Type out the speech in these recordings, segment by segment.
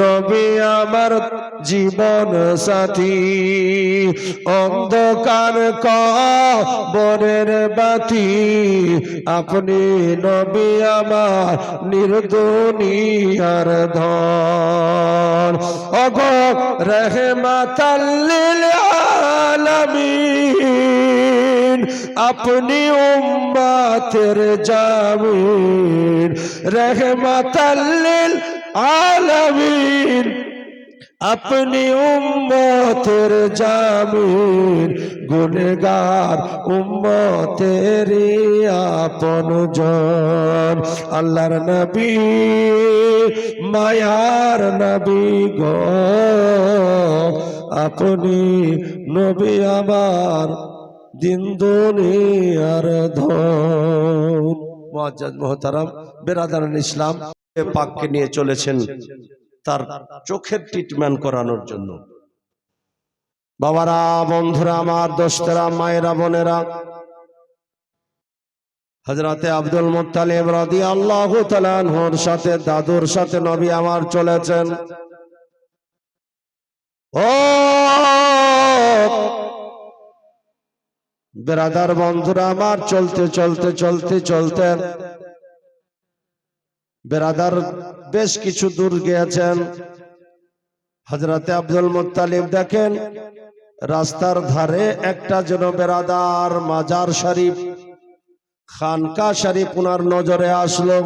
নবী আমার জীবন সাথী, অন্ধকার কবরের বাতি, আপনি নবী আমার নির্দুনিয়ার ধন। ওগো রহমাতাল লিল আলামিন, আপনি উম্মতের জামিন। রহমাতাল লিল আলামিন, আপনি উম্মতের জামিন। গুনেগার উম্মতের আপনজন। আল্লাহর নবী মায়ার নবী গো, আপনি নবী আমার দিন দুনিয়ার ধন। মুআজ্জাজ মুহতারাম বেরাদারান ইসলাম, পাককে নিয়ে চলেছেন তার চোখের ট্রিটমেন্ট করানোর জন্য। বাবারা, বন্ধুরা আমার, দোস্তেরা, মায়েরা, বোনেরা, হযরতে আব্দুল মুত্তালিব রাদিয়াল্লাহু তাআলা আনহুর সাথে দাদুর সাথে নবী আমার চলেছেন। ও বেরাদার বন্ধুরা আমার, চলতে চলতে চলতে চলতে বেরাদার বেশ কিছু দূর গিয়েছেন। হযরতে আব্দুল মুত্তালিব দেখেন রাস্তার ধারে একটা যেন বেরাদার মাজার শরীফ, খানকা শরীফ উনার নজরে আসলো।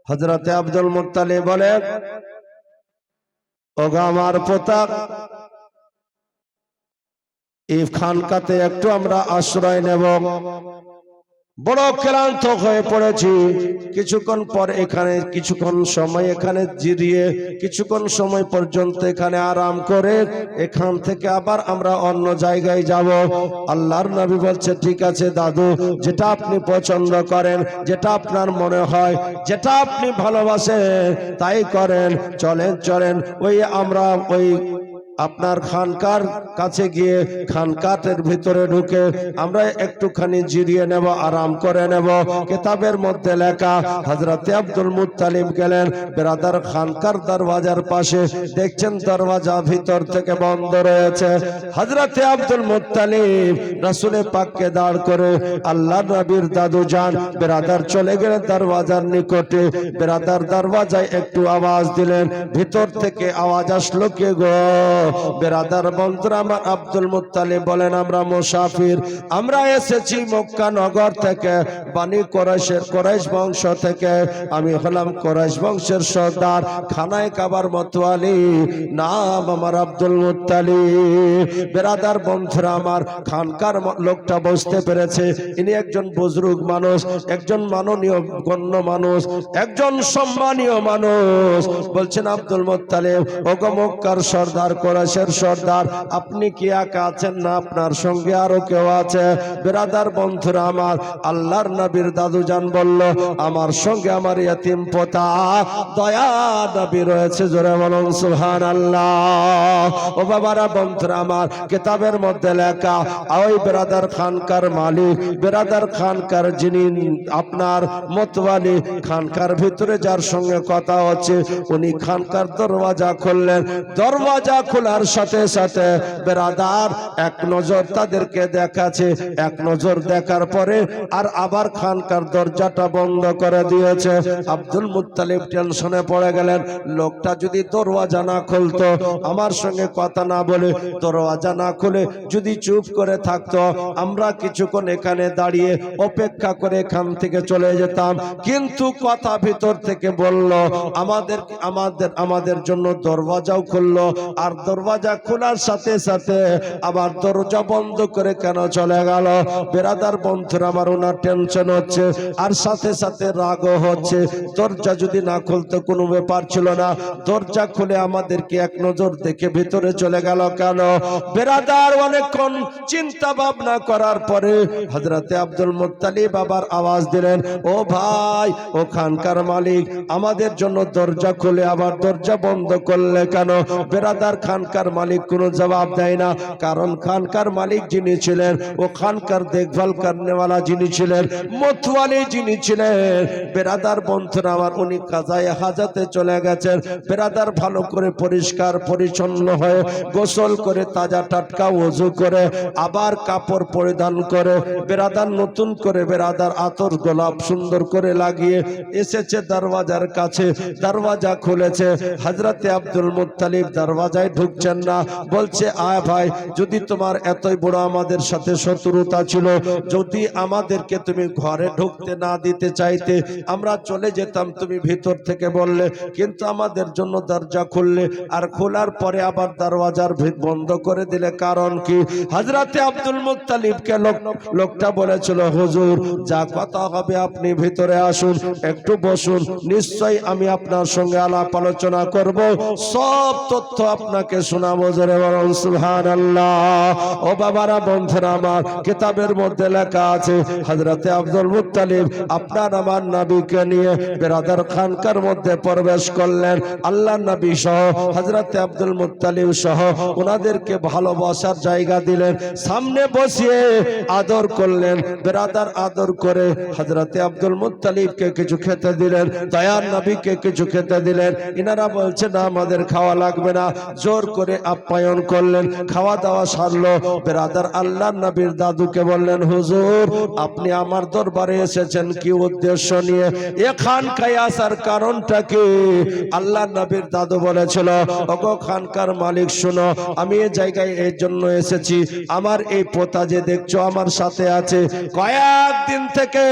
হযরতে আব্দুল মুত্তালিব বলেন, ওগো আমার পোতা, এই খানকাতে একটু আমরা আশ্রয় নেব, বড় ক্লান্ত হয়ে পড়েছি। কিছুক্ষণ পর এখানে কিছুক্ষণ সময় এখানে জিরিয়ে কিছুক্ষণ সময় পর্যন্ত এখানে আরাম করে এখান থেকে আবার আমরা অন্য জায়গায় যাব। আল্লাহর নবী বলছে, ঠিক আছে দাদু, যেটা আপনি পছন্দ করেন, যেটা আপনার মনে হয়, যেটা আপনি ভালোবাসেন তাই করেন। চলেন চলেন, ওই আমরা ওই আপনার খানকার কাছে গিয়ে খানকাতের ভিতরে ঢুকে আমরা একটুখানি জিরিয়ে নেব, আরাম করে নেব। কিতাবের মধ্যে লেখা, হযরতে আব্দুল মুত্তালিব গেলেন বেরাদার খানকার দরওয়াজার পাশে, দেখছেন দরওয়াজা ভিতর থেকে বন্ধ রয়েছে। হযরতে আব্দুল মুত্তালিব রাসূলের পাককে দাঁড় করে আল্লাহর নবীর দাদু যান বেরাদার চলে গেলেন দরওয়াজার নিকটে। বেরাদার দরওয়াজায় একটু আওয়াজ দিলেন, ভিতর থেকে আওয়াজ আসলো, কে গো? বেরাদার বন্ধুরা আমার, আব্দুল মুত্তালিব বলেন, আমরা মুসাফির, আমরা এসেছি মক্কা নগর থেকে, বানি কুরাইশের, কুরাইশ বংশ থেকে। আমি হলাম কুরাইশ বংশের সর্দার, খানায় কাবার মতওয়ালি, নাম আমার আব্দুল মুত্তালিব। বেরাদার বন্ধুরা আমার, খানকার লোকটা বুঝতে পেরেছে ইনি একজন বুজুর্গ মানুষ, একজন মাননীয় গণ্য মানুষ, একজন সম্মানীয় মানুষ। বলছেন, আব্দুল মুত্তালিব, ওগো মক্কার সর্দার, কুরাইশের সর্দার, আপনি কি একা আছেন না আপনার সঙ্গে আরো কেউ আছে? বেরাদার বন্ধুরা আমার, আল্লাহর নবীর দাদু জান বলল, আমার সঙ্গে আমার ইয়তিম পোতা দয়া নবী রয়েছে। জোরে বলুন সুবহানাল্লাহ। ও বাবারা, বন্ধুরা আমার, কিতাবের মধ্যে লেখা, ওই বেরাদার খানকার মালিক, বেরাদার খানকার যিনি আপনার মতওয়ালি, খানকার ভিতরে যার সঙ্গে কথা হচ্ছে, উনি খানকার দরওয়াজা খুললেন। দরওয়াজা খোলার সাথে সাথে বেরাদার এক নজর তাদেরকে দেখাচ্ছে, এক নজর দেখার পরে আর আবার খানকার দরজাটা বন্ধ করে দিয়েছে। আব্দুল মুত্তালিব টেনশনে পড়ে গেলেন, লোকটা যদি দরওয়াজা না খুলতো, আমার সঙ্গে কথা না বলে দরওয়াজা না খুলে যদি চুপ করে থাকতো, আমরা কিছুক্ষণ এখানে দাঁড়িয়ে অপেক্ষা করে এখান থেকে চলে যেতাম। কিন্তু কথা ভিতর থেকে বলল, আমাদের আমাদের আমাদের জন্য দরওয়াজাও খুললো, আর দরওয়াজা খোলার সাথে সাথে আবার দরজা বন্ধ করে কেন চলে গেল? বেরাদার বন্ধুরা আমার, ওনার টেনশন হচ্ছে আর সাথে সাথে রাগও হচ্ছে। দরজা যদি না খুলতে কোনো ব্যাপার ছিল না, দরজা খুলে আমাদেরকে এক নজর দেখে ভিতরে চলে গেল কেন? বেরাদার অনেকক্ষণ চিন্তা ভাবনা করার পরে হযরতে আব্দুল মুত্তালিব আবার আওয়াজ দিলেন, ও ভাই, ও খানকার মালিক, আমাদের জন্য দরজা খুলে আবার দরজা বন্ধ করলে কেন? বেরাদার খান খানকার মালিক কোনো জবাব দেয় না, কারণ খানকার মালিক যিনি ছিলেন ও খানকার দেখভাল করনেওয়ালা যিনি ছিলেন, মতওয়ালি যিনি ছিলেন, বেরাদার বন্ধুরা আমার, উনি কাজায়ে হাজাতে চলে গেছেন। বেরাদার ভালো করে পরিষ্কার পরিচ্ছন্ন হয়ে গোসল করে তাজা টাটকা ওযু করে আবার কাপড় পরিধান করে বেরাদার নতুন করে বেরাদার আতর গোলাপ সুন্দর করে লাগিয়ে এসেছে দরওয়াজার কাছে। দরওয়াজা খুলেছে, হযরতে আব্দুল মুত্তালিব দরওয়াজায় ঢুকছেন না, বলছে আয় ভাই, যদি তোমার এতই বড় আমাদের সাথে শত্রুতা ছিল, যদি আমাদেরকে তুমি ঘরে ঢুকতে না দিতে চাইতে আমরা চলে যেতাম, তুমি ভিতর থেকে বললে, কিন্তু আমাদের জন্য দরজা খুললে, আর খোলার পরে আবার দরওয়াজার বন্ধ করে দিলে, কারণ কি? হযরতে আব্দুল মুত্তালিবকে লোকটা বলেছিল, হুজুর যা কথা হবে আপনি ভিতরে আসুন, একটু বসুন, নিশ্চয়ই আমি আপনার সঙ্গে আলাপ আলোচনা করব, সব তথ্য আপনাকে শোনাবো। জোরে বলুন সুবহানাল্লাহ। ও বাবারা, বন্ধুরা আমার, কিতাবের মধ্যে লেখা আছে হযরতে আব্দুল মুত্তালিব আপনার আমার নবীকে নিয়ে বেরাদার খানকার মধ্যে প্রবেশ করলেন। আল্লাহর নবী সহ হযরতে আব্দুল মুত্তালিব সহ ওনাদেরকে ভালোবাসার জায়গা দিলেন, সামনে বসিয়ে আদর করলেন। বেরাদার আদর করে হযরতে আব্দুল মুত্তালিবকে কিছু খেতে দিলেন, দয়ার নবীকে কিছু খেতে দিলেন। ইনারা বলছেন না আমাদের খাওয়া লাগবে না, জোর করে আপ্যায়ন করলেন। খাওয়া দাওয়া সারলো। বেরাদার আল্লাহর নবীর দাদুকে বললেন, হুজুর আপনি আমার দরবারে এসেছেন কি উদ্দেশ্য নিয়ে? এখানকায় আসার কারণটা কি? আল্লাহর নবীর দাদু বলেছিল, ওগো খানকার মালিক শোনো, আমি এই জায়গায় এর জন্য এসেছি, আমার এই পোতা যে দেখছো আমার সাথে আছে, কয়েকদিন থেকে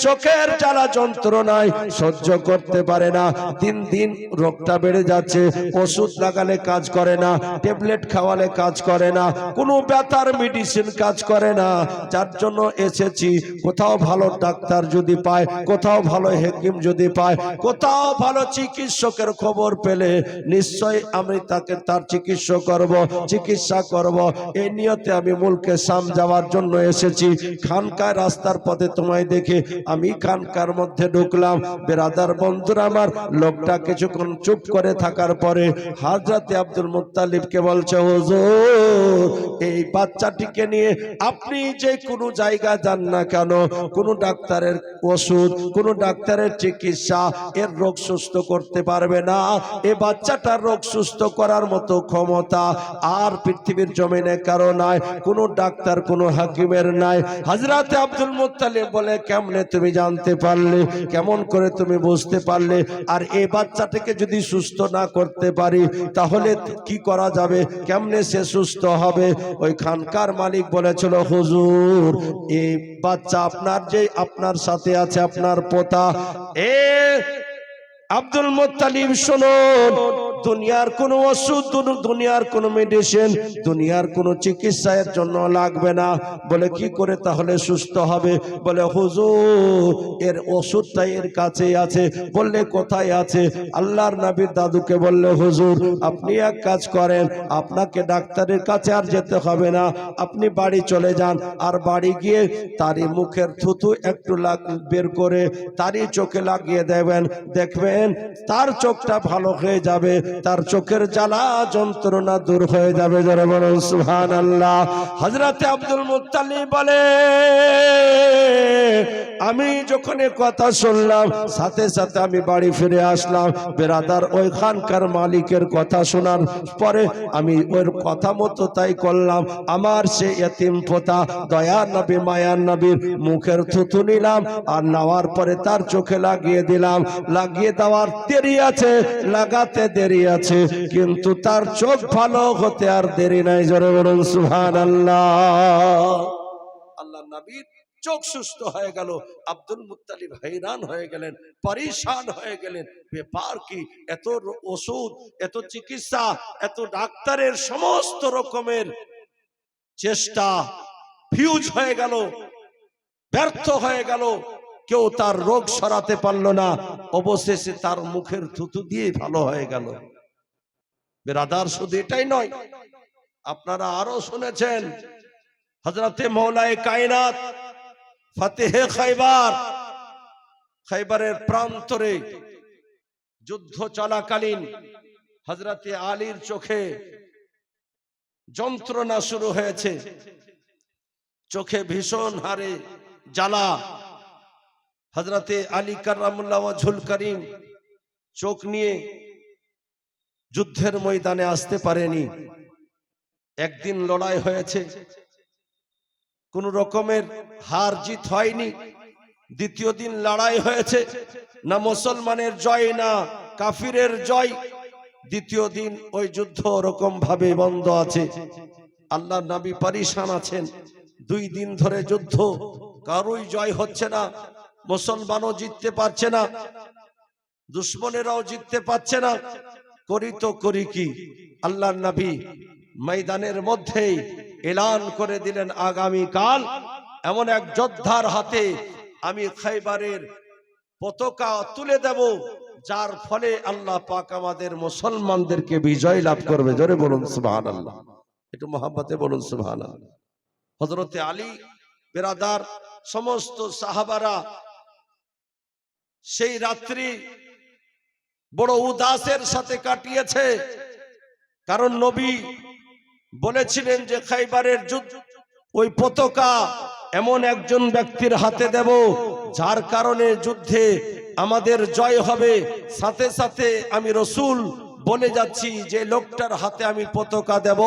চোখের জ্বালা যন্ত্রণায় সহ্য করতে পারে না, দিন দিন রোগটা বেড়ে যাচ্ছে, ওষুধ লাগালে কাজ করে না, ট্যাবলেট খাওয়ালে কাজ করে না, কোনো ব্যথার মেডিসিন কাজ করে না, যার জন্য এসেছি কোথাও ভালো ডাক্তার যদি পায়, কোথাও ভালো হাকিম যদি পায়, কোথাও ভালো চিকিৎসকের খবর পেলে নিশ্চয় আমি তাকে তার চিকিৎসা করব। এই নিয়তে আমি মুলকে শাম যাওয়ার জন্য এসেছি। খানকার রাস্তার পথে তোমায় দেখে আমি খানকার মধ্যে ঢুকলাম। বেরাদার বন্ধুরা আমার, লোকটা কিছুক্ষণ চুপ করে থাকার পরে হযরতে আব্দুল মুত্তালিবকে বলছে, হুজুর এই বাচ্চাটিকে নিয়ে আপনি যে কোনো জায়গা যান না কেন, কোনো ডাক্তারের ওষুধ, কোনো ডাক্তারের চিকিৎসা এর রোগ সুস্থ করতে পারবে না। এই বাচ্চাটার রোগ সুস্থ করার মতো ক্ষমতা আর পৃথিবীর জমিনে কারো নাই, কোনো ডাক্তার কোনো হাকিমের নাই। হযরতে আব্দুল মুত্তালিব বলে, কেমনে তুমি জানতে পারলে, কেমন করে তুমি বুঝতে পারলে? আর এই বাচ্চাটাকে যদি সুস্থ না করতে পারি তাহলে কি করা যাবে, কেমনে সে সুস্থ হবে? ওই খানকার মালিক বলেছিল, হুজুর এই বাচ্চা আপনার সাথে আছে, আপনার পোতা। আব্দুল মুত্তালিব শুনুন, দুনিয়ার কোনো ওষুধ, দুনিয়ার কোনো মেডিসিন, দুনিয়ার কোনো চিকিৎসা এর জন্য লাগবে না। বলে কি করে তাহলে সুস্থ হবে? বলে হুজুর এর ওষুধটা এর কাছেই আছে। বললে কোথায় আছে? আল্লাহর নবীর দাদুকে বললে, হুজুর আপনি এক কাজ করেন, আপনাকে ডাক্তারের কাছে আর যেতে হবে না, আপনি বাড়ি চলে যান, আর বাড়ি গিয়ে তারই মুখের থুতু একটু বের করে তারই চোখে লাগিয়ে দেবেন, দেখবেন তার চোখটা ভালো হয়ে যাবে, তার চোখের জ্বালা যন্ত্রণা দূর হয়ে যাবে। যারা বলেন সুবহানাল্লাহ। হযরতে আব্দুল মুত্তালিব বলে, আমি যখন এই কথা শুনলাম সাথে সাথে আমি বাড়ি ফিরে আসলাম। বেরাদার ওই খানকার মালিকের কথা শোনার পরে আমি ওর কথা মতো তাই করলাম। আমার সে এতিম পোতা দয়ার নবী মায়ার নবীর মুখের থুতু নিলাম, আর নেওয়ার পরে তার চোখে লাগিয়ে দিলাম। লাগিয়ে দেওয়ার দেরি আছে, লাগাতে দেরি আছে, কিন্তু তার চোখ ভালো হতে আর দেরি নাই। জোরে বলুন সুবহানাল্লাহ। আল্লাহর নবীর চোখ সুস্থ হয়ে গেল। আব্দুল মুত্তালিব हैरान হয়ে গেলেন, পরেশান হয়ে গেলেন, ব্যাপার কি? এত ওষুধ, এত চিকিৎসা, এত ডাক্তারের সমস্ত রকমের চেষ্টা ফিউজ হয়ে গেল, ব্যর্থ হয়ে গেল, কেউ তার রোগ সরাতে পারল না। অবশেষে তার মুখের থুতু দিয়ে ভালো হয়ে গেল। বেরাদার শুধু এটাই নয়, আপনারা আরো শুনেছেন হযরতে মওলায়ে কায়নাত ফাতেহে খাইবার, খাইবারের প্রান্তরে যুদ্ধ চলাকালীন হযরতে আলীর চোখে যন্ত্রণা শুরু হয়েছে, চোখে ভীষণ হারে জ্বালা। হযরতে আলী কাররামুল্লাহ ওয়াজহুল করিম চোখ নিয়ে যুদ্ধের ময়দানে আসতে পারেনি। একদিন লড়াই হয়েছে, কোন রকমের হার জিত হয়নি। দ্বিতীয় দিন লড়াই হয়েছে, না মুসলমানের জয় না কাফিরের জয়। দ্বিতীয় দিন ওই যুদ্ধ ওরকম ভাবে বন্ধ আছে। আল্লাহর নবী পরেশান আছেন, 2 দিন ধরে যুদ্ধ, কারোই জয় হচ্ছে না, মুসলমানও জিততে পারছে না, দুশমনেরাও জিততে পারছে না। করি তো করি কি? আল্লাহর নবী ময়দানের মধ্যেই এলান করে দিলেন, আগামী কাল এমন এক যোদ্ধার হাতে আমি খাইবারের পতাকা তুলে দেব, যার ফলে আল্লাহ পাক আমাদের মুসলমানদেরকে বিজয় লাভ করবে। জোরে বলুন সুবহানাল্লাহ, একটু মহব্বতে বলুন সুবহানাল্লাহ। হযরতে আলী বেরাদার সমস্ত সাহাবারা সেই রাত্রি বড় উদাসের সাথে কাটিয়েছে, কারণ নবী বলেছিলেন যে খাইবারের যুদ্ধ ওই পতাকা এমন একজন ব্যক্তির হাতে দেব, যার কারণে যুদ্ধে আমাদের জয় হবে। সাথে সাথে আমি রাসূল বলে যাচ্ছি, যে লোকটার হাতে আমি পতাকা দেব,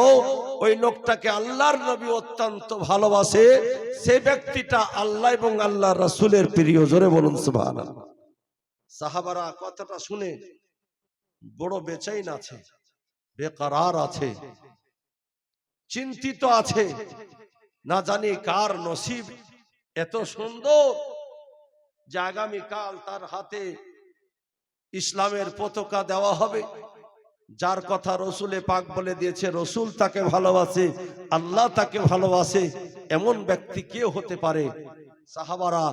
ওই লোকটাকে আল্লাহর নবী অত্যন্ত ভালোবাসে, সেই ব্যক্তিটা আল্লাহ এবং আল্লাহর রাসূলের প্রিয়। জোরে বলুন সুবহানাল্লাহ। সাহাবারা কথাটা শুনে বড় বেচাইন আছে, বেকরার আছে, চিন্তিত আছে, না জানি কার নসিব এত সুন্দর যে আগামীকাল তার হাতে ইসলামের পতাকা দেওয়া হবে, যার কথা রসুলে পাক বলে দিয়েছে, রসুল তাকে ভালোবাসে, আল্লাহ তাকে ভালোবাসে, এমন ব্যক্তি কে হতে পারে? সাহাবারা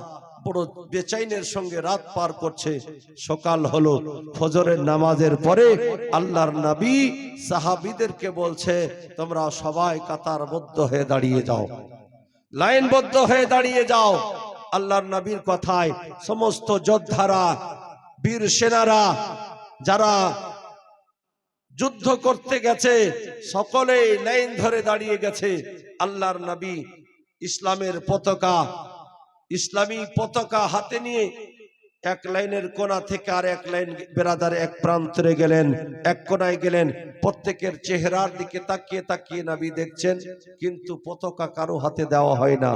বড় বেচাইনের সঙ্গে রাত পার করছে। সকাল হলো, ফজরের নামাজের পরে আল্লাহর নবী সাহাবীদেরকে বলছে, তোমরা সবাই কাতারবদ্ধ হয়ে দাঁড়িয়ে যাও, লাইনবদ্ধ হয়ে দাঁড়িয়ে যাও। আল্লাহর নবীর কথায় সমস্ত যোদ্ধারা, বীর সেনারা যারা যুদ্ধ করতে গেছে, সকলেই লাইন ধরে দাঁড়িয়ে গেছে। আল্লাহর নবী ইসলামের পতাকা, ইসলামী পতাকা হাতে নিয়ে এক লাইনের কোণা থেকে আর এক লাইন বেরাদার এক প্রান্তরে গেলেন, এক কোণায় গেলেন। প্রত্যেকের চেহারার দিকে তাকিয়ে তাকিয়ে নবী দেখছেন, কিন্তু পতাকা কারো হাতে দেওয়া হয় না।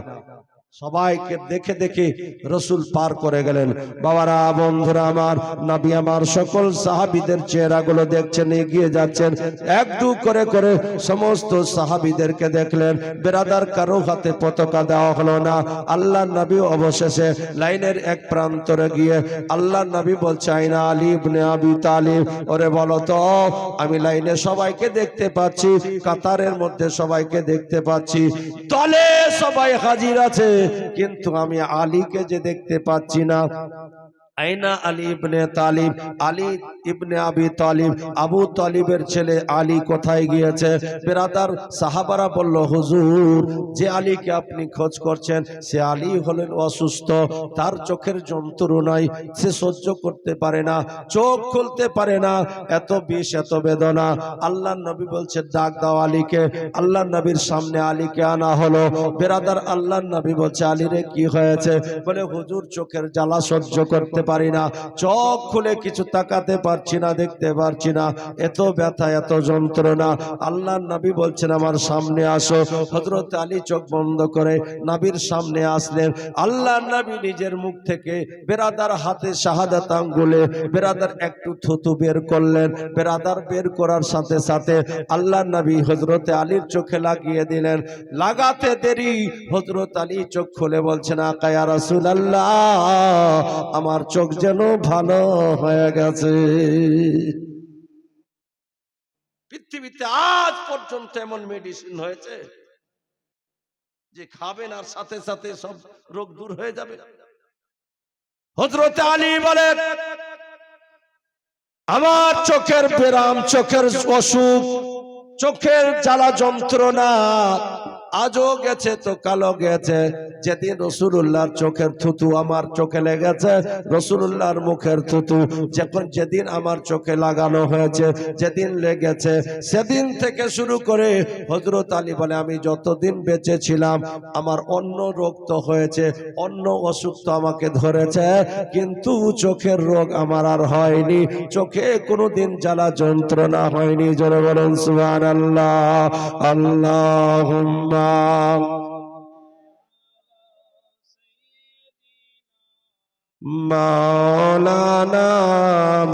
সবাইকে দেখে দেখে রসুল পার করে গেলেন। বাবারা, বন্ধুরা আমার, নবী আমার সকল সাহাবীদের চেহারাগুলো দেখছেন, এগিয়ে যাচ্ছেন, এক দু করে করে সমস্ত সাহাবীদেরকে দেখলেন। বেরাদার কারো হাতে পতাকা দেওয়া হলো না। আল্লাহ নবী অবশেষে লাইনের এক প্রান্তরে গিয়ে আল্লাহ নবী বলছে, আইনা আলী ইবনে আবি তালিব, ওরে বলো তো, আমি লাইনে সবাইকে দেখতে পাচ্ছি, কাতারের মধ্যে সবাইকে দেখতে পাচ্ছি, দলে সবাই হাজির আছে, কিন্তু আমি আলীকে যে দেখতে পাচ্ছি না। আইনা আলী ইবনে তালিব, আলী ইবনে আবি তালিব, আবু তালিবের ছেলে আলী কোথায় গিয়েছে? বেরাদার সাহাবারা বলল, হুজুর, যে আলীকে আপনি খোঁজ করছেন সে আলী হলেন অসুস্থ, তার চোখের যন্ত্রণায় সে সহ্য করতে পারে না, চোখ খুলতে পারে না, এত বিষ, এত বেদনা। আল্লাহ নবী বলছে, ডাক দাও আলীকে। আল্লাহ নবীর সামনে আলীকে আনা হলো। বেরাদার আল্লাহ নবী বলছে, আলী রে কি হয়েছে? বলে, হুজুর, চোখের জ্বালা সহ্য করতে পারি না, চোখ খুলে কিছু তাকাতে পারছি না, দেখতে পারছি না, এত ব্যথা, এত যন্ত্রণা। আল্লাহ নবী বলছেন, আমার সামনে আসো। হযরত আলী চোখ বন্ধ করে নবীর সামনে আসলেন। আল্লাহ নবী নিজের মুখ থেকে বেরাদার হাতে শাহাদাত আঙ্গুলে বেরাদার একটু থুতু বের করলেন। বেরাদার বের করার সাথে সাথে আল্লাহ নবী হযরত আলীর চোখে লাগিয়ে দিলেন। লাগাতে দেরি হযরত আলী চোখ খুলে বলছেন, আকা ইয়া রাসূলুল্লাহ, আমার চোখ যেন ভালো হয়ে গেছে। পৃথিবীতে আজ পর্যন্ত এমন মেডিসিন হয়েছে যে খাবেন আর সাথে সাথে সব রোগ দূর হয়ে যাবে। হযরত আলী বলেন, আমার চোখের ব্যারাম, চোখের অসুখ, চোখের জ্বালা যন্ত্রণা আজও গেছে তো কালো গেছে। যেদিন রাসূলুল্লাহর চোখের থুতু আমার চোখে লেগেছে, রাসূলুল্লাহর মুখের থুতু যেদিন আমার চোখে লাগানো হয়েছে, যেদিন লেগেছে, সেদিন থেকে শুরু করে হযরত আলী বলে আমি যতদিন বেঁচে ছিলাম আমার অন্য রোগ তো হয়েছে, অন্য অসুখ তো আমাকে ধরেছে, কিন্তু চোখের রোগ আমার আর হয়নি, চোখে কোনোদিন জ্বালা যন্ত্রণা হয়নি। জোরে বলুন সুবহানাল্লাহ। আল্লাহুম্মা মাওলানা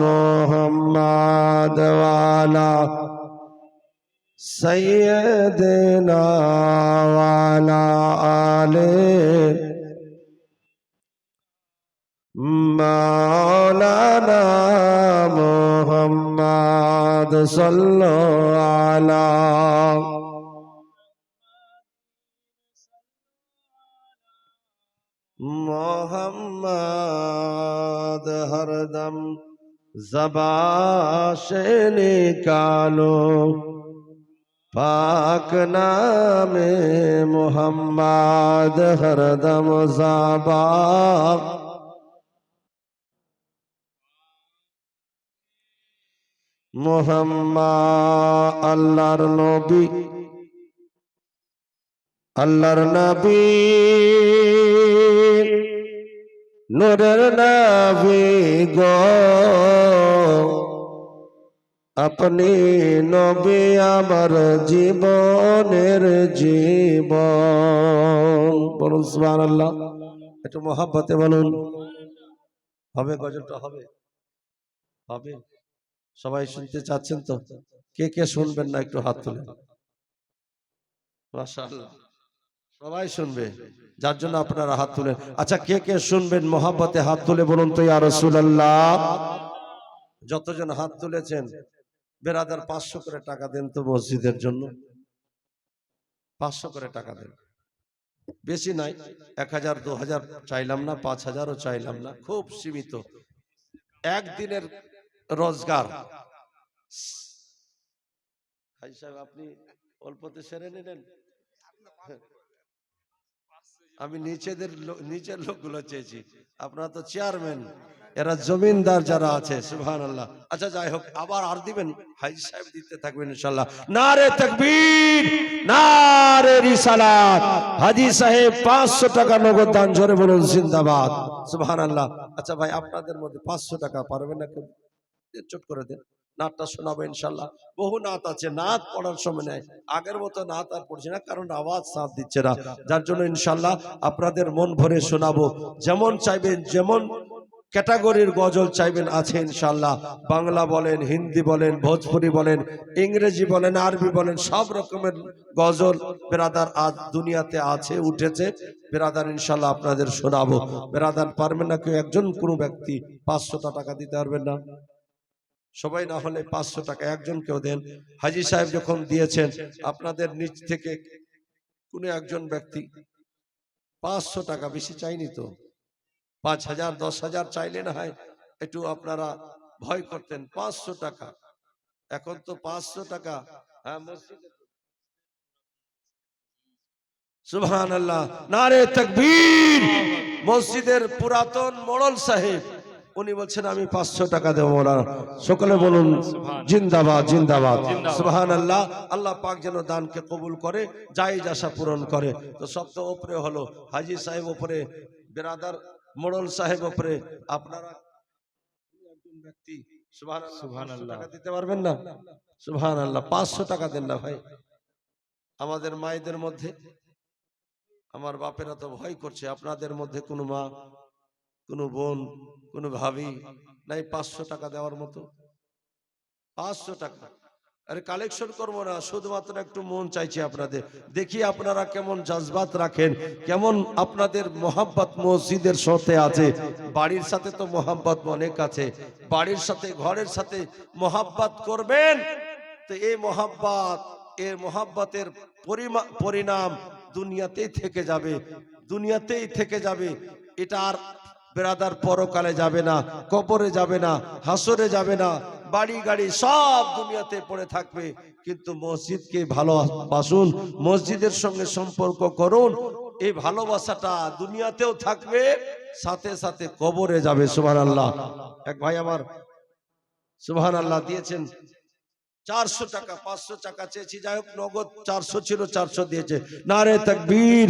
মুহাম্মদ ওয়ালা সাইয়্যিদিনা ওয়ালা আলে মাওলানা মুহাম্মদ সাল্লাল্লাহু আলা मोहम्मद हरदम ज़बां से निकालो पाक नामे मोहम्मद हरदम ज़बां मोहम्मद अल्लाहर नबी नूरेर नबी गो अपनी नबी आमार जीवनेर जीवन। बोलुन सुबहानाल्लाह। একটু মহব্বতে বলুন। হবে গজলটা হবে? হবে? সবাই শুনতে চাচ্ছেন তো? কে কে শুনবেন না একটু হাত তুলে। মাশাআল্লাহ, সবাই শুনবে, যার জন্য আপনারা হাত তুলে। আচ্ছা, কে কে শুনবেন মহব্বতে হাত তুলে বলুন তো ইয়া রাসূলুল্লাহ। যতজন হাত তুলেছেন বেরাদার 500 করে টাকা দেন তো মসজিদের জন্য। 500 করে টাকা দেন, বেশি নাই, 1000 2000 চাইলাম না, 5000ও চাইলাম না, খুব সীমিত একদিনের রোজগার। ভাই সাহেব আপনি অল্পতে সেরে নিলেন, আমি নিচের লোকগুলো চেয়েছি, আপনারা তো চেয়ারম্যান, এরা জমিনদার যারা আছে। সুবহানাল্লাহ। আচ্ছা যাই হোক, আবার আর দিবেন, হাজী সাহেব দিতে থাকবেন ইনশাআল্লাহ। নারে তাকবীর, নারে রিসালাত। হাজী সাহেব 500 টাকা নগদ দান, জোরে বলুন জিন্দাবাদ। সুবহানাল্লাহ। আচ্ছা ভাই, আপনাদের মধ্যে 500 টাকা পারবেন না কেউ? চট করে দেন, নাতটা শোনাবো ইনশাআল্লাহ। বহু নাত আছে, নাত পড়ার সময় নেই, আগের মতো নাত আর পড়ছি না, কারণ আওয়াজ সাথ দিচ্ছে না, যার জন্য ইনশাআল্লাহ আপনাদের মন ভরে শোনাবো। যেমন চাইবেন, যেমন ক্যাটাগরির গজল চাইবেন আছে ইনশাআল্লাহ। বাংলা বলেন, হিন্দি বলেন, ভোজপুরি বলেন, ইংরেজি বলেন, আরবি বলেন, সব রকমের গজল বেরাদার আজ দুনিয়াতে আছে, উঠেছে বেরাদার, ইনশাআল্লাহ আপনাদের শোনাবো। বেরাদার পারবেন না কেউ একজন, কোনো ব্যক্তি 500 টাকা দিতে পারবেন না? সবাই না হলে 500 টাকা একজন কেউ দেন। হাজী সাহেব যখন দিয়েছেন, আপনাদের নিচ থেকে কোনো একজন ব্যক্তি 500 টাকা, বেশি চাইনি তো, 5000 10,000 চাইলে না হয় একটু আপনারা ভয় করতেন। 500 টাকা, এখন তো 500 টাকা। হ্যাঁ, মসজিদে সুবহানাল্লাহ, নারে তাকবীর। মসজিদের পুরাতন মোড়ল সাহেব উনি বলছেন আমি 500 টাকা দেবো। মোলানা সকলে বলুন জিন্দাবাদ, জিন্দাবাদ। সুবহানাল্লাহ। আল্লাহ পাক যেন দানকে কবুল করে, জায়েজ আশা পূরণ করে। তো সব তো উপরে হলো, হাজী সাহেব উপরে, বেরাদার মোড়ল সাহেব উপরে, আপনারা একজন ব্যক্তি সুবহানাল্লাহ টাকা দিতে পারবেন না? সুবহানাল্লাহ। 500 টাকা দেন না ভাই। আমাদের মায়েদের মধ্যে, আমার বাপেরা তো ভয় করছে, আপনাদের মধ্যে কোনো মা, কোনো বোন, কোনো ভাবি নাই 500 টাকা দেওয়ার মতো? 500 টাকা, আরে কালেকশন করবো না, শুধুমাত্র একটু মন চাইছে আপনাদের, দেখি আপনারা কেমন জজবাত রাখেন, কেমন আপনাদের মোহাব্বত মসজিদের সাথে আছে। বাড়ির সাথে তো মোহাব্বত অনেক আছে, বাড়ির সাথে ঘরের সাথে মোহাব্বত করবেন, তো এই মোহাব্বতের পরিণাম দুনিয়াতেই থেকে যাবে, দুনিয়াতেই থেকে যাবে। এটা আর বেরাদার পরকালে যাবে না, কবরে যাবে না, হাসরে যাবে না, বাড়ি গাড়ি সব দুনিয়াতে পড়ে থাকবে, কিন্তু মসজিদকে ভালোবাসুন, মসজিদের সঙ্গে সম্পর্ক করুন। এই ভালোবাসাটা দুনিয়াতেও থাকবে, সাথে সাথে কবরে যাবে। সুবহানাল্লাহ। এক ভাই আমার সুবহানাল্লাহ দিয়েছেন 400 টাকা, 500 টাকা চেয়েছি, যাই হোক নগদ 400 ছিল, 400 দিয়েছে। নারে তাকবীর,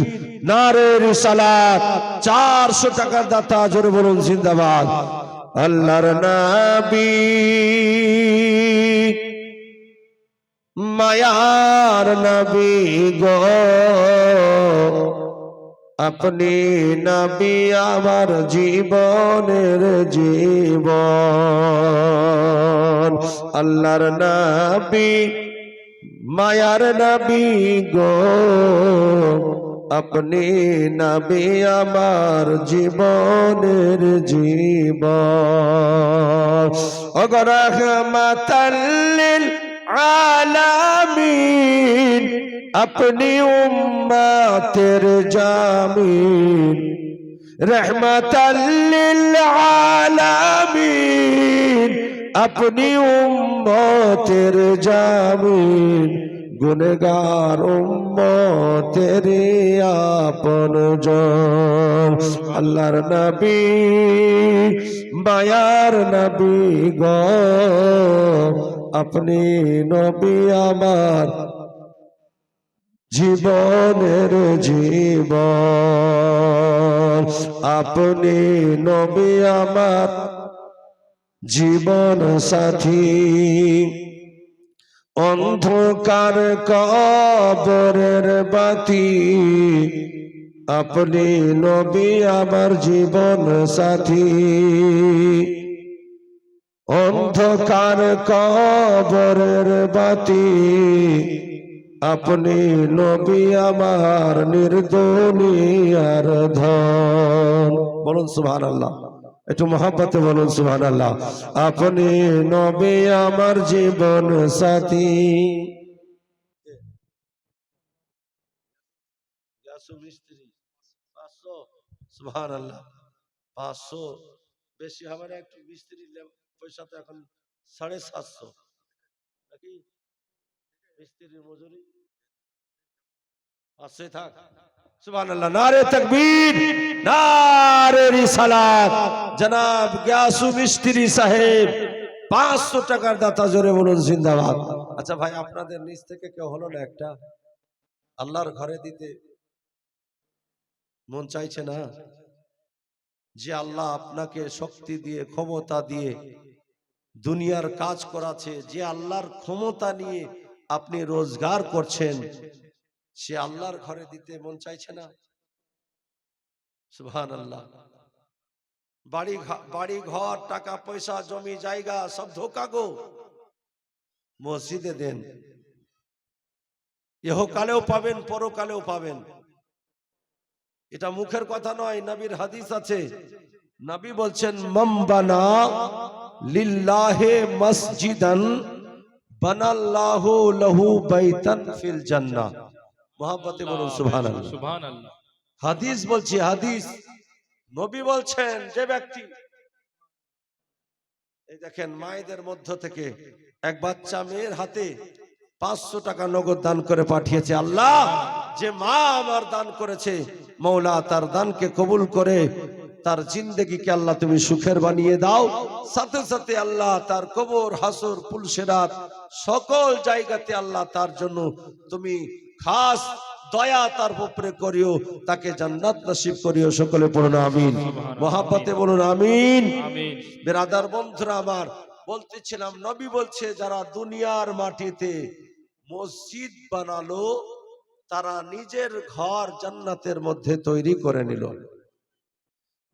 নারে রিসালাত। 400 টাকার দাতা, জোরে বলুন জিন্দাবাদ। আল্লাহর নবী মায়ার নবী গো, আপনি নবী আমার জীবনের জীবন। আল্লাহর নবী মায়ার নবী গো, আপনি নবী আমার জীবনের জীবন। ওগো রাহমাতাল লিল আলামিন, अपनी उम्मतेर जामीन। रहमतल लिल आलामीन, अपनी उम्मतेर जामीन। गुनहगार उम्मतेर आपन जान। अल्लाहर नबी मायार नबी गो, अपनी नबी आमार জীবনের জীবন। আপনি নবী আমার জীবন সাথী, অন্ধকার কবরের বাতি। আপনি নবী আমার জীবন সাথী, অন্ধকার কবরের বাতি। আপনি নবী আমার নির্দুনিয়ার ধন। বলুন সুবহানাল্লাহ, একটু মহব্বতে বলুন সুবহানাল্লাহ। আপনি নবী আমার জীবন সাথী। সুবহানাল্লাহ। 500 বেশি হবে না একটু? মিস্ত্রি পয়সা তো এখন 750 নাকি? মিস্ত্রির মজুরি আছে, থাক। সুবহানাল্লাহ। নারে তাকবীর, নারে রিসালাত। জনাব গিয়াসু মিস্ত্রি সাহেব 500 টাকার দাতা, জোরে বলুন জিন্দাবাদ। আচ্ছা ভাই, আপনাদের নিচ থেকে কেউ হলো না একটা আল্লাহর ঘরে দিতে মন চাইছে না? যে আল্লাহ আপনাকে শক্তি দিয়ে, ক্ষমতা দিয়ে দুনিয়ার কাজ করাছে, যে আল্লাহর ক্ষমতা নিয়ে আপনি রোজগার করছেন, সে আল্লাহর ঘরে দিতে মন চাইছে না? সুবহানাল্লাহ। বাড়ি ঘর, টাকা পয়সা, জমি জায়গা সব ধোঁকা গো। মসজিদে দেন, ইহকালেও পাবেন, পরকালেও পাবেন। এটা মুখের কথা নয়, নবীর হাদিস আছে। নবী বলছেন, মান বানা লিল্লাহি মসজিদান বানাল্লাহু লাহু বাইতান ফিল জান্নাহ। মুহাব্বতে বলুন সুবহানাল্লাহ। সুবহানাল্লাহ। হাদিস বলছি, হাদিস। নবী বলছেন, যে ব্যক্তি, এই দেখেন মায়েদের মধ্য থেকে এক বাচ্চা মেয়ের হাতে 500 টাকা নগদ দান করে পাঠিয়েছে। আল্লাহ, যে মা আমার দান করেছে, মৌলা তার দানকে কবুল করে তার জিন্দেগিকে আল্লাহ তুমি সুখের বানিয়ে দাও। সাথে সাথে আল্লাহ তার কবর, হাসর, পুলসেরাত সকল জায়গাতে আল্লাহ তার জন্য তুমি খাস দয়া তার উপরে করিও, তাকে জান্নাত নসিব করিও। সকলে পড়ুন আমিন। মহাব্বতে বলুন আমিন। বেরাদার বন্ধুরা আমার, বলতেছিলাম নবী বলছে, যারা দুনিয়ার মাটিতে মসজিদ বানালো, তারা নিজের ঘর জান্নাতের মধ্যে তৈরি করে নিল,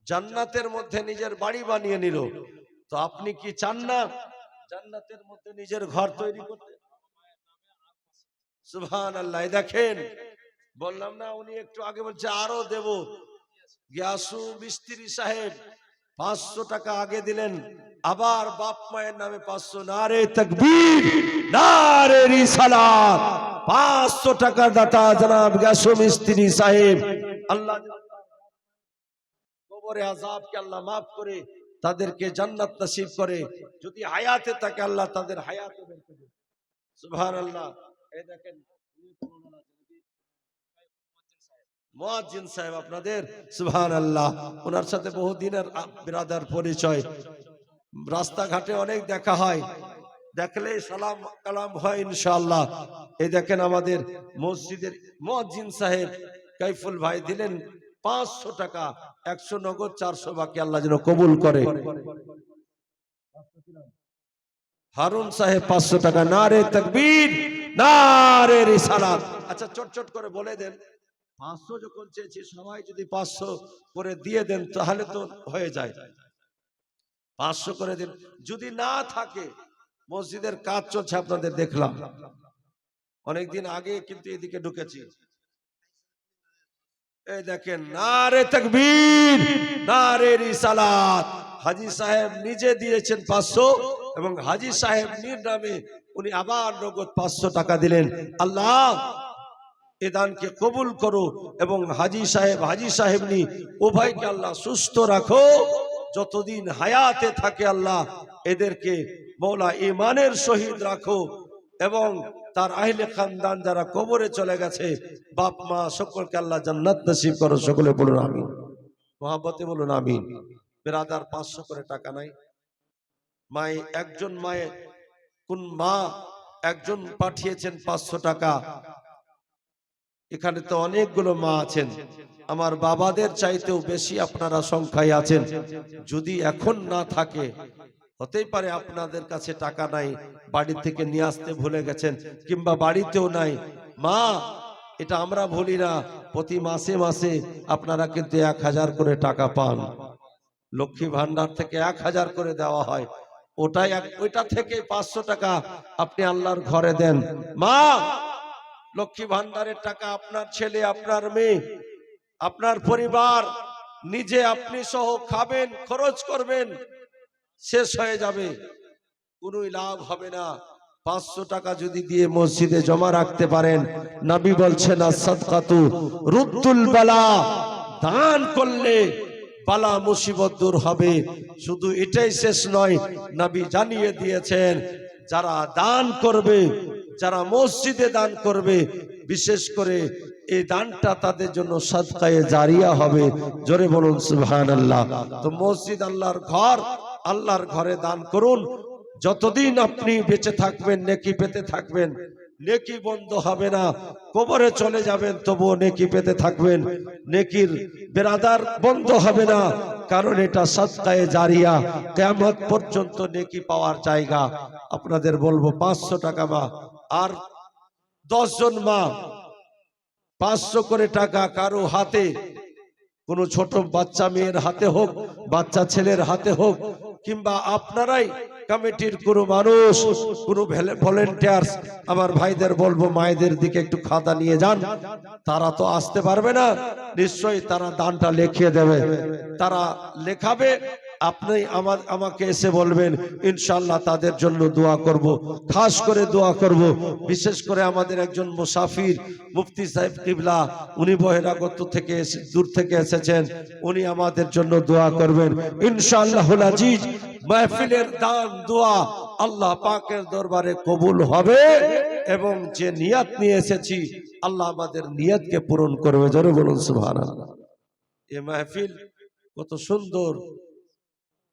জান্নাতের মধ্যে নিজের বাড়ি বানিয়ে নিল। তো আপনি কি চান না জান্নাতের মধ্যে নিজের ঘর তৈরি করতে? সুবহানাল্লাহ। দেখেন, বললাম না, উনি একটু আগে বলছে আরো দেব। গিয়াসু মিস্ত্রি সাহেব 500 টাকা আগে দিলেন, আবার বাপ মায়ের নামে 500। নারে তাকবীর, নারে রিসালাত। 500 টাকার দাতা জনাব গিয়াসু মিস্ত্রি সাহেব। আল্লাহ কবরে আযাবকে আল্লাহ মাফ করে তাদেরকে জান্নাত নসিব করে। যদি হায়াতে থাকে আল্লাহ তাদের হায়াতে বরকত দেন। সুবহানাল্লাহ। এই দেখেন মুয়াজ্জিন সাহেব আপনাদের, সুবহানাল্লাহ, ওনার সাথে বহুদিনের বিরাদার পরিচয়। রাস্তাঘাটে অনেক দেখা হয়, দেখলে সালাম কালাম হয় ইনশাআল্লাহ। এই দেখেন আমাদের মসজিদের মুয়াজ্জিন সাহেব কাইফুল ভাই দিলেন 500 টাকা, 100 নগদ, 400 বাকি, আল্লাহ যেন কবুল করে। হারুন সাহেব 500 টাকা। নারে তাকবীর, নারে রিসালাত। আচ্ছা চটচট করে বলে দেন, 500 যখন চেয়েছি সবাই যদি 500 করে দিয়ে দেন তাহলে তো হয়ে যায়। 500 করে দিন। যদি না থাকে, মসজিদের কাজ চলছে আপনাদের দেখলাম অনেকদিন আগে, কিন্তু এদিকে ঢুকেছি। এই দেখেন, নারে তাকবীর, নারে রিসালাত। হাজী সাহেব নিজে দিয়েছেন 500 এবং হাজী সাহেব নির নামে উনি আবার নগদ 500 টাকা দিলেন। আল্লাহ এ দানকে কবুল করো এবং হাজী সাহেবনি উভয়কে আল্লাহ সুস্থ রাখো, যতদিন হায়াতে থাকে আল্লাহ এদেরকে মওলা ঈমানের শহীদ রাখো এবং তার আহলে খানদান যারা কবরে চলে গেছে, বাপ মা সকলকে আল্লাহ জান্নাত নসিব করো। সকলে বলুন আমিন, মহব্বতে বলুন আমিন। বিরাদার 500 করে টাকা নাই। মায়ে একজন, মায়ে কোন মা একজন পাঠিয়েছেন 500 টাকা। এখানে তো অনেকগুলো মা আছেন, আমার বাবাদের চাইতেও বেশি আপনারা সংখ্যায় আছেন। যদি এখন না থাকে, হতেই পারে আপনাদের কাছে টাকা নাই, বাড়ি থেকে নিয়ে আসতে ভুলে গেছেন, কিংবা বাড়িতেও নাই। মা, এটা আমরা ভুলি না, প্রতি মাসে মাসে আপনারা কিন্তু 1000 করে টাকা পান। লক্ষ্মী ভান্ডার থেকে 1000 করে দেওয়া হয়, ওইটা থেকে 500 টাকা আপনি আল্লাহর ঘরে দেন। মা, লক্ষ্মী ভান্ডারের টাকা আপনার ছেলে, আপনার মেয়ে, আপনার পরিবার, নিজে আপনি সহ খাবেন, খরচ করবেন, শেষ হয়ে যাবে, কোনো লাভ হবে না। 500 টাকা যদি দিয়ে মসজিদে জমা রাখতে পারেন, নবী বলছেন as-সাদকাতু রুদ্দুল বালা, দান করলে বালা মুসিবত দূর হবে। শুধু এটাই শেষ নয়, নবী জানিয়ে দিয়েছেন যারা দান করবে, যারা মসজিদে দান করবে, বিশেষ করে এই দানটা তাদের জন্য সাদকায়ে জারিয়া হবে। জোরে বলুন সুবহানাল্লাহ। তো মসজিদ আল্লাহর ঘর, আল্লাহর ঘরে দান করুন। যতদিন আপনি বেঁচে থাকবেন নেকি পেতে থাকবেন, নেকি বন্ধ হবে না। কবরে চলে যাবেন তবুও নেকি পেতে থাকবেন, নেকির বেরাদার বন্ধ হবে না, কারণ এটা সাদকায়ে জারিয়া, কিয়ামত পর্যন্ত নেকি পাওয়ার জায়গা। আপনাদের বলবো 500 টাকা মা, আর 10 জন মা 500 করে টাকা কারো হাতে, কোনো ছোট বাচ্চা মেয়ের হাতে হোক, বাচ্চা ছেলের হাতে হোক, কিংবা আপনারাই কমিটির কোনো মানুষ, কোনো ভলেন্টিয়ার্স, আমার ভাইদের বলবো মায়েদের দিকে একটু খাতা নিয়ে যান। তারা তো আসতে পারবে না, নিশ্চয়ই তারা দানটা লিখিয়ে দেবে। তারা লেখাবে, আপনি আমাকে এসে বলবেন, ইনশাআল্লাহ তাদের জন্য দোয়া করব, খাস করে দোয়া করব। বিশেষ করে আমাদের একজন মুসাফির মুফতি সাহেব কিবলা, উনি বহিরাগত থেকে দূর থেকে এসেছেন, উনি আমাদের জন্য দোয়া করবেন ইনশাআল্লাহুল আজিজ। মাহফিলের দান দোয়া আল্লাহ পাকের দরবারে কবুল হবে এবং যে নিয়ত নিয়ে এসেছি আল্লাহ আমাদের নিয়তকে পূরণ করবে। জোরে বলুন সুবহানাল্লাহ। এই মাহফিল কত সুন্দর,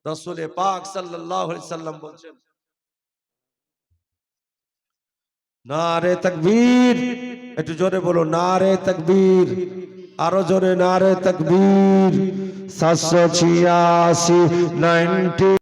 রাসূল পাক সাল্লাল্লাহু আলাইহি সাল্লাম বলেন, নারে তাকবীর, একটু জোরে বলো নারে তাকবীর, আরো জোরে নারে তাকবীর। 786 90